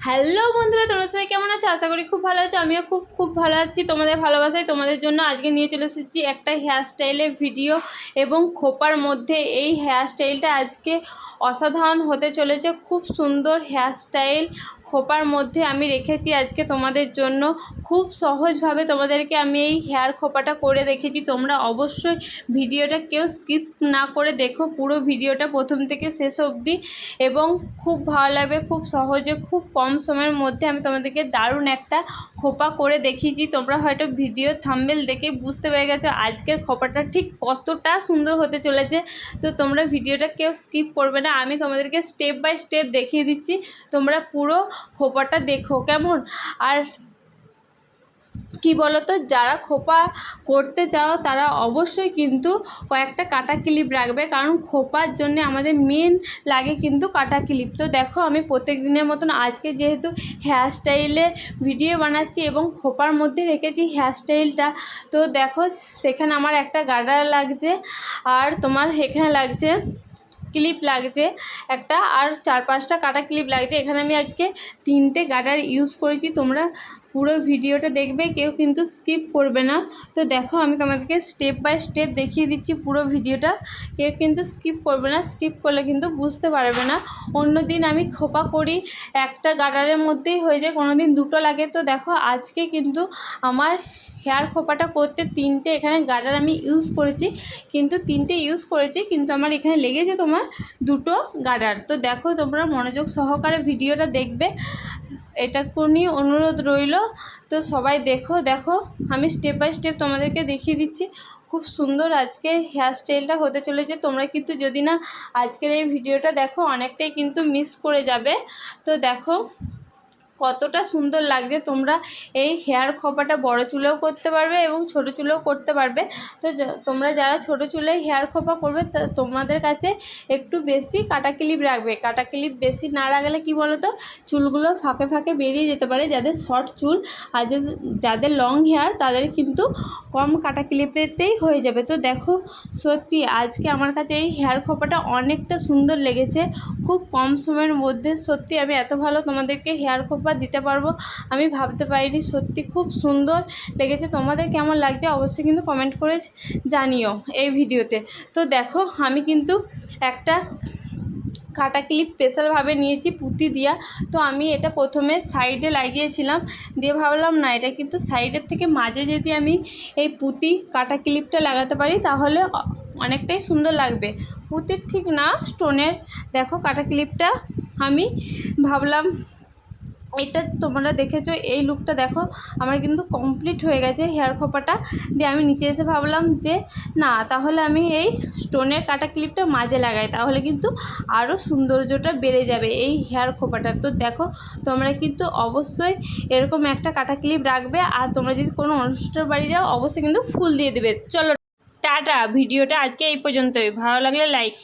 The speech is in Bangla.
হ্যালো বন্ধুরা, তোমরা সবাই কেমন আছো? আশা করি খুব ভালো আছো। আমিও খুব খুব ভালো আছি। তোমাদের ভালোবাসায় তোমাদের জন্য আজকে নিয়ে চলে এসেছি একটা হেয়ার স্টাইলের ভিডিও এবং খোপার মধ্যে এই হেয়ার স্টাইলটা আজকে অসাধারণ হতে চলেছে। খুব সুন্দর হেয়ার স্টাইল খোপার মধ্যে আমি রেখেছি আজকে তোমাদের জন্য। খুব সহজভাবে তোমাদেরকে আমি এই হেয়ার খোপাটা করে রেখেছি। তোমরা অবশ্যই ভিডিওটা কেউ স্কিপ না করে দেখো, পুরো ভিডিওটা প্রথম থেকে শেষ অবধি, এবং খুব ভালো লাগবে। খুব সহজে খুব কম সময়ের মধ্যে আমি তোমাদেরকে দারুণ একটা খোপা করে দেখিয়েছি। তোমরা হয়তো ভিডিও থাম্বনেল দেখে বুঝতে পেরে গেছো আজকের খোপাটা ঠিক কতটা সুন্দর হতে চলেছে। তো তোমরা ভিডিওটা কেউ স্কিপ করবে না, আমি তোমাদেরকে স্টেপ বাই স্টেপ দেখিয়ে দিচ্ছি। তোমরা পুরো খোপাটা দেখো কেমন। আর কি বলো তো, যারা খোপা করতে চাও তারা অবশ্যই কিন্তু কয়েকটা কাটা ক্লিপ রাখবে, কারণ খোপার জন্য আমাদের মেন লাগে কিন্তু কাটা ক্লিপ। তো দেখো, আমি প্রত্যেক দিনের মতন আজকে যেহেতু হেয়ার স্টাইলের ভিডিও বানাচ্ছি এবং খোপার মধ্যে রেখেছি হেয়ার স্টাইলটা, তো দেখো সেখানে আমার একটা গার্ডার লাগছে, আর তোমার এখানে লাগছে ক্লিপ লাগছে একটা, আর 4-5টা কাটা ক্লিপ লাগছে। এখানে আমি আজকে 3টে গার্ডার ইউজ করেছি। তোমরা পুরো ভিডিওটা দেখবে, কেউ কিন্তু স্কিপ করবে না। তো দেখো, আমি তোমাদেরকে স্টেপ বাই স্টেপ দেখিয়ে দিচ্ছি পুরো ভিডিওটা, কেউ কিন্তু স্কিপ করবে না। স্কিপ করলে কিন্তু বুঝতে পারবে না। অন্য দিন আমি খোপা করি একটা গার্ডারের মধ্যেই হয়ে যায়, কোনো দিন 2টো লাগে। তো দেখো, আজকে কিন্তু আমার হেয়ার খোপাটা করতে 3টে এখানে গার্ডার আমি ইউজ করেছি, কিন্তু 3টে ইউজ করেছি, কিন্তু আমার এখানে লেগেছে তোমার 2টো গার্ডার। তো দেখো, তোমরা মনোযোগ সহকারে ভিডিওটা দেখবে, এটা কোনই অনুরোধ রইল। তো সবাই দেখো দেখো, আমি স্টেপ বাই স্টেপ তোমাদেরকে দেখিয়ে দিচ্ছি। খুব সুন্দর আজকে হেয়ার স্টাইলটা হতে চলেছে। তোমরা কিন্তু যদি না আজকের এই ভিডিওটা দেখো, অনেকটাই কিন্তু মিস করে যাবে। তো দেখো কতটা সুন্দর লাগছে। তোমরা এই হেয়ার খোপাটা বড় চুলেও করতে পারবে এবং ছোট চুলেও করতে পারবে। তো তোমরা যারা ছোট চুলে হেয়ার খোপা করবে, তোমাদের কাছে একটু বেশি কাটা ক্লিপ রাখবে। কাটা ক্লিপ বেশি না রাখলে কি বলো তো, চুলগুলো ফাঁকে ফাঁকে বেরিয়ে যেতে পারে যাদের শর্ট চুল, আর যাদের লং হেয়ার তাদের কিন্তু কম কাটা ক্লিপেতেই হয়ে যাবে। তো দেখো, সত্যি আজকে আমার কাছে এই হেয়ার খোপাটা অনেকটা সুন্দর লেগেছে। খুব কম সময়ের মধ্যে সত্যি আমি এত ভালো তোমাদেরকে হেয়ার খোপা দিতে পারবো আমি ভাবতে পারিনি। সত্যি খুব সুন্দর লেগেছে। তোমাদের কেমন লাগছে অবশ্যই কিন্তু কমেন্ট করে জানিও এই ভিডিওতে। তো দেখো, আমি কিন্তু একটা কাটা ক্লিপ স্পেশালভাবে নিয়েছি পুঁতি দিয়া। তো আমি এটা প্রথমে সাইডে লাগিয়েছিলাম, দিয়ে ভাবলাম না, এটা কিন্তু সাইডের থেকে মাঝে যদি আমি এই পুঁতি কাটা ক্লিপটা লাগাতে পারি তাহলে অনেকটাই সুন্দর লাগবে। পুঁতির ঠিক না, স্টোনের দেখো কাটা ক্লিপটা আমি ভাবলাম। এটা তোমরা দেখেছো, এই লুকটা দেখো আমার কিন্তু কমপ্লিট হয়ে গেছে হেয়ার খোপাটা দিয়ে। আমি নিচে এসে ভাবলাম যে না, তাহলে আমি এই স্টোনের কাটা ক্লিপটা মাঝে লাগাই, তাহলে কিন্তু আরও সৌন্দর্যটা বেড়ে যাবে এই হেয়ার খোপাটা। তো দেখো, তোমরা কিন্তু অবশ্যই এরকম একটা কাটা ক্লিপ রাখবে, আর তোমরা যদি কোনো অনুষ্ঠান বাড়ি যাও অবশ্যই কিন্তু ফুল দিয়ে দেবে। চলো টাটা, ভিডিওটা আজকে এই পর্যন্তই। ভালো লাগলে লাইক।